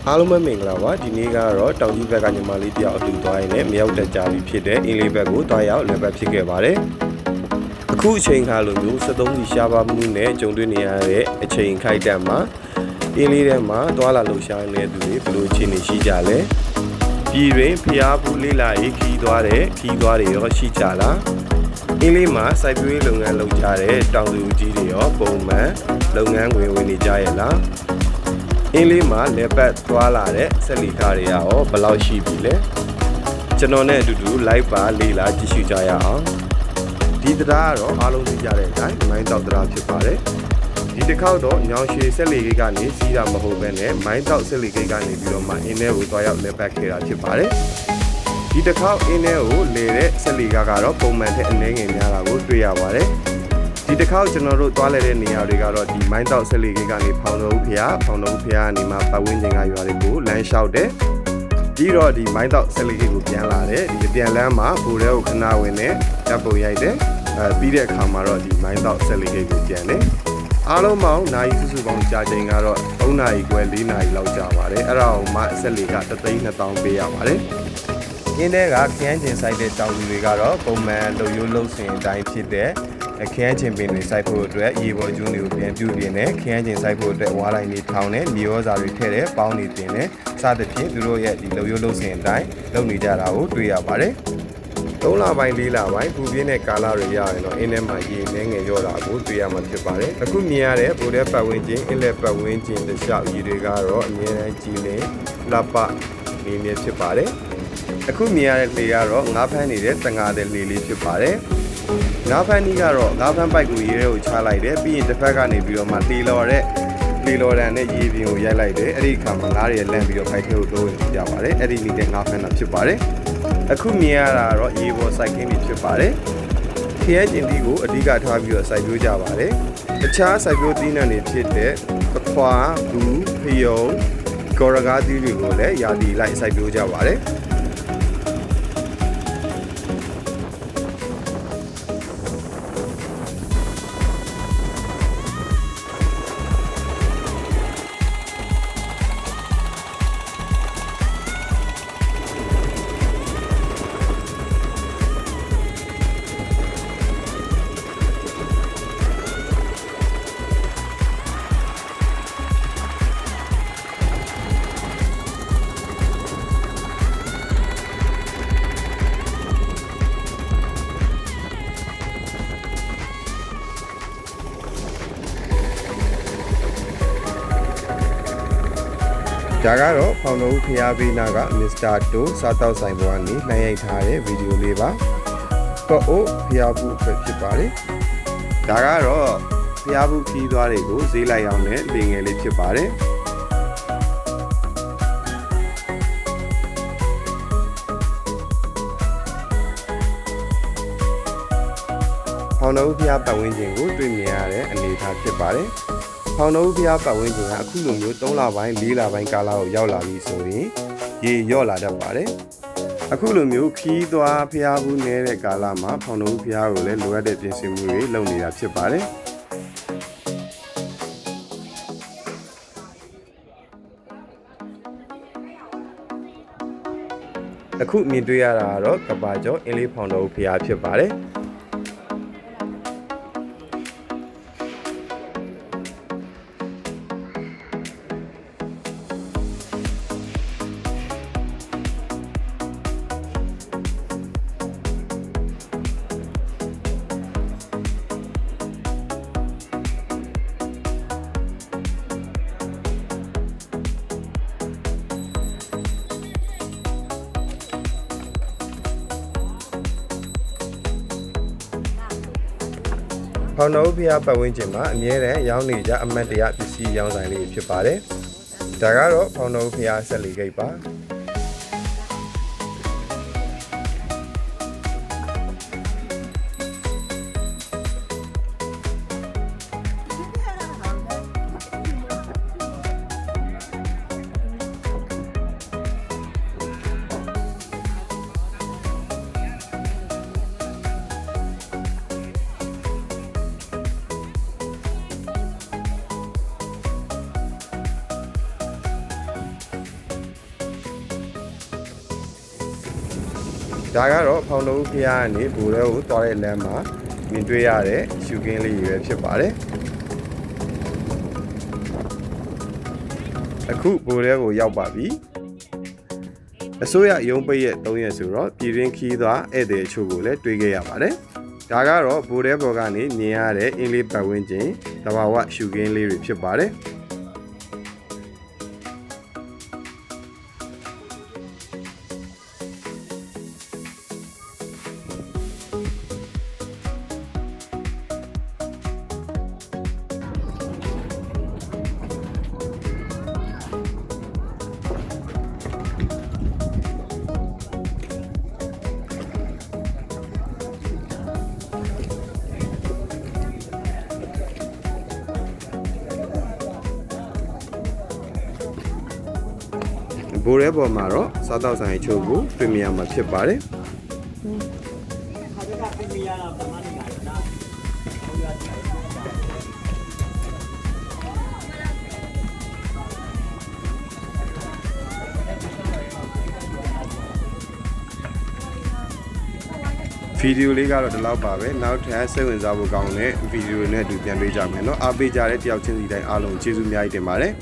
အားလုံးပဲမင်္ဂလာပါဒီနေ့ကတော့တောင်ကြီးဘက်ကညီမလေးတယောက်အတူသွားရင်းနဲ့မြောက်တက်ကြပြီဖြစ်တဲ့အင်းလေးဘက်ကိုသွားရောက်လည်းပဲဖြစ်ခဲ့ပါတယ်အခုအချိန်ခါလိုမျိုး73စီရှားပါမှုနဲ့ကြုံတွေ့နေရတဲ့အချိန်ခိုက်တက်မှာအင်းလေးထဲမှာသွားလာလှုပ်ရှားနေတဲ့သူတွေဘယ်လိုအခြေအနေရှိကြလဲပြည်တွင်ဖျားဘူးလေးလာရေးခီးသွားတဲ့ခီးသွားတွေရောရှိကြလားအင်းလေးမှာစိုက်ပျိုးရေးလုပ်ငန်းလုပ်ကြတဲ့တောင်သူကြီးတွေရောပုံမှန်လုပ်ငန်းဝင်နေကြရဲ့လားအင်းလေးမှာလက်ပတ်သွားလာတဲ့ဆက်လီကားတွေရောဘယ်လောက်ရှိပြီလဲကျွန်တော်နဲ့အတူတူ live ပါလေးလာကြည့်ရှုကြရအောင်ဒီတရားကတော့အားလုံးသိကြတဲ့အတိုင်းမိုင်းတောက်တရားဖြစ်ပါတယ်ဒီတစ်ခေါက်တော့ညောင်ရွှေဆက်လီဂိတ်ကနေစီးတာမဟုတ်ဘဲနဲ့မိုင်းတောက်ဆက်လီဂိတ်ကနေပြီးတော့မှအင်းထဲကိုသွားရောက်လက်ပတ်ခဲ့တာဖြစ်ပါတယ်ဒီတစ်ခေါက်အင်းထဲကိုလေတဲ့ဆက်လီကားကတော့ပုံမှန်တဲ့အနည်းငယ်များတာကိုတွေ့ရပါတယ်ဒီတစ်ခေါက်ကျွန်တော်တို့သွားလဲတဲ့နေရာတွေကတော့ဒီမိုင်းတောက်ဆက်လီဂိတ်ကနေဖောင်တော်ဦးဖျားကနေမှပတ်ဝန်းကျင်ကရွာတွေကိုလမ်းလျှောက်တယ်ပြီးတော့ဒီမိုင်းတောက်ဆက်လီဂိတ်ကိုပြန်လာတယ်ဒီပြန်လမ်းမှာဘူရဲကိုခဏဝင်နဲ့တပ်ပုံရိုက်တယ်ပြီးတဲ့အခါမှာတော့ဒီမိုင်းတောက်ဆက်လီဂိတ်ကိုပြန်တယ်အားလုံးပေါင်းနိုင်စုစုပေါင်းကြာချိန်ကတော့3နာရီခွဲ4နာရီလောက်ကြာပါတယ်အဲ့ဒါအောင်မှဆက်လီက3,200ပေးရပါတယ်ရင်းတဲ့ကခရမ်းကျင်ဆိုင်တဲ့တောင်သူတွေကတော့ပုံမှန်လူရိုးလုံးစင်အတိုင်းဖြစ်တဲ့ခရမ်းကျင်ပင်တွေစိုက်ဖို့အတွက်ရေပေါ်ကျွန်းတွေကိုပြန်ပြုပြင်တယ်ခရမ်းကျင်စိုက်ဖို့အတွက်ဝါလိုက်နေထောင်းတယ်မြေဩဇာတွေထည့်တယ်ပေါင်းနေတင်တယ်စသဖြင့်သူတို့ရဲ့ဒီလူရိုးလုံးစင်အတိုင်းလုပ်နေကြတာကိုတွေ့ရပါတယ်3လပိုင်း4လပိုင်းပူပြင်းတဲ့ကာလတွေရရင်တော့အင်းထဲမှာရေနှဲငယ်ရောတာကိုတွေ့ရမှာဖြစ်ပါတယ်အခုမြင်ရတဲ့ဗိုလ်တဲ့ပတ်ဝန်းကျင်အင်းလက်ပတ်ဝန်းကျင်တစ်လျှောက်ရေတွေကတော့အမြဲတမ်းကြီးနေလှပနေနေဖြစ်ပါတယ်အခုမြင်ရတဲ့လေကတော့ငါးဖမ်းနေတဲ့တန်ငါတဲ့လေလေးဖြစ်ပါတယ်ငါးဖမ်းကြီးကတော့ငါးဖမ်းပိုက်ကိုရေထဲကိုချလိုက်တယ်ပြီးရင်တစ်ဖက်ကနေပြီးတော့မှလေလော်တန်နဲ့ရေပြင်ကိုရိုက်လိုက်တယ်အဲ့ဒီအခါမှာငါးတွေလန့်ပြီးတော့ဖိုက်ထဲကိုတိုးဝင်ကြပါတယ်အဲ့ဒီနေတဲ့ငါးဖမ်းတာဖြစ်ပါတယ်အခုမြင်ရတာကတော့ရေပေါ်စိုက်ခင်းတွေဖြစ်ပါတယ်ခရဲကျင်တီကိုအဓိကထားပြီးတော့စိုက်ပျိုးကြပါတယ်တခြားစိုက်ပျိုးသီးနှံတွေဖြစ်တဲ့အခွာဘူးဖယုံဂေါ်ရကားသီးတွေကိုလည်းယာတီလိုက်စိုက်ပျိုးကြပါတယ်ဒါကတော့ဖောင်တော်ဦးဖျားပေးနာကမစ္စတာတိုစားတောက်ဆိုင်ပေါ်ကနေနှိုင်းရိုက်ထားတဲ့ဗီဒီယိုလေးပါပေါ့အိုဖျားဘူးဖြစ်ပါတယ်ဒါကတော့ဖျားဘူးခီးသွားတွေကိုဈေးလိုက်အောင်နဲ့လေငယ်လေးဖြစ်ပါတယ်ဖောင်တော်ဦးဖျားပတ်ဝန်းကျင်ကိုတွေ့မြင်ရတဲ့အနေအထားဖြစ်ပါတယ်ဖောင်တော်ဦးဖျားပတ်ဝန်းကျင်ကအခုလိုမျိုး3လပိုင်း4လပိုင်းကာလကိုရောက်လာပြီဆိုရင်ရေရော့လာတတ်ပါတယ်အခုလိုမျိုးခီးသွားဖျားဘူးနေတဲ့ကာလမှာဖောင်တော်ဦးဖျားကိုလည်းလိုအပ်တဲ့ပြင်ဆင်မှုတွေလုပ်နေတာဖြစ်ပါတယ်အခုမြင်တွေ့ရတာကတော့ကဘာကျော်အင်းလေးဖောင်တော်ဦးဖျားဖြစ်ပါတယ်ဖောင်တော်ဦးဖျားပတ်ဝန်းကျင်မှာအမြဲတမ်းရောင်းနေကြအမတ်တရပစ္စည်းရောင်းဆိုင်လေးဖြစ်ပါတယ်ဒါကတော့ဖောင်တော်ဦးဖျားဆက်လီဂိတ်ပါ ဒါကတော့ဖောင်တော်ဦးဖျားကနေဘူရဲကိုသွားတဲ့လမ်းမှာမြင်တွေ့ရတဲ့ရှုခင်းလေးတွေပဲဖြစ်ပါတယ်အခုဘူရဲကိုရောက်ပါပြီအစိုးရရုံးပိတ်ရဲ့3ရက်ဆိုတော့ပြည်တွင်းခီးသွားဧည့်သည်အချို့ကိုလည်းတွေ့ခဲ့ရပါတယ်ဒါကတော့ဘူရဲဘော်ကနေမြင်ရတဲ့အင်းလေးပတ်ဝန်းကျင်သဘာဝရှုခင်းလေးတွေဖြစ်ပါတယ်ဘူရဲဘော်မှာတော့စားတောက်ဆိုင်အချို့ကိုပရီမီယံမှာဖြစ်ပါတယ်ဗီဒီယိုလေးကတော့ဒီလောက်ပါပဲနောက်ထပ်စိတ်ဝင်စားဖို့ကောင်းတဲ့ဗီဒီယိုနဲ့အတူပြန်တွေ့ကြမယ်เนาะအားပေးကြတဲ့တယောက်ချင်းစီတိုင်းအားလုံးကျေးဇူးအများကြီးတင်ပါတယ်